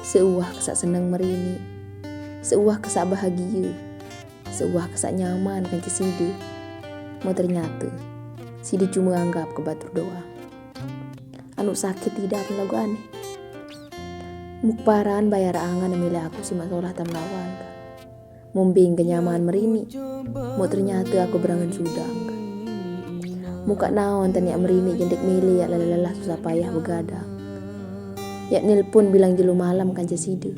Seuah kesak senang merini, seuah kesak bahagia, seuah kesak nyaman kan Sida. Mau ternyata Sida cuma anggap kebatur doa. Anu sakit tidak pun lagu aneh. Mukparan bayar angan milih aku si masalah tam lawan. Mumbing kenyaman merini, mau ternyata aku berangan sudah. Muka naon tanya merini jendek milih ya lelah susah payah begadang. Ya nelpon bilang jelu malam kan Sida.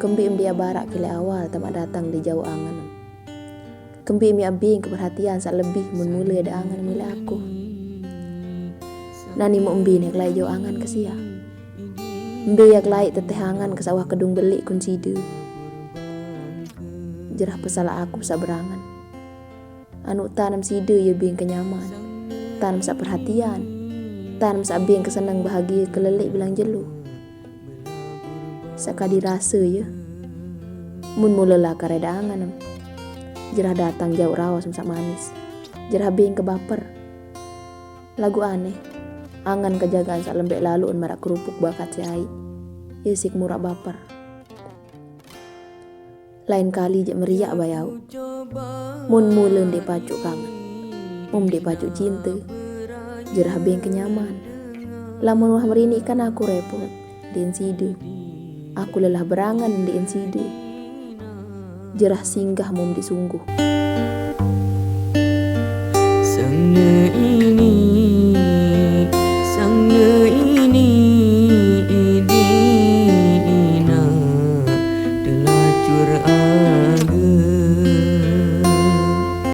Kembim dia barak kile awal tamak datang di jauh angan. Kembim ya abing keperhatian saat lebih mun mulai ada angan milih aku. Nani mau embi nek lai jauh angan ke sia. Embi yak lai teteh angan ke sawah kedung beli kun Sida. Jerah pesalah aku saberangan. Anu tanam Sida ya bing kenyaman. Tanam sa perhatian. Tanam sabi yang kesenang bahagia kelelik bilang jelu. Sakadi rasa ya. Mun mulalah kareda angan. Jerah datang jauh rawas masak manis. Jerah bing ke baper. Lagu aneh. Angan kejagaan sak lembek lalu un marak kerupuk bakat siai. Yesik murak baper. Lain kali jek meriak bayau. Mun mulen de pacuk kangen. De pacuk cinta. Jerah beng kenyaman. Lamun wah merini kan aku repot di Sida. Aku lelah berangan di Sida. Jerah singgah mum disungguh. Sangnya ini dina delacur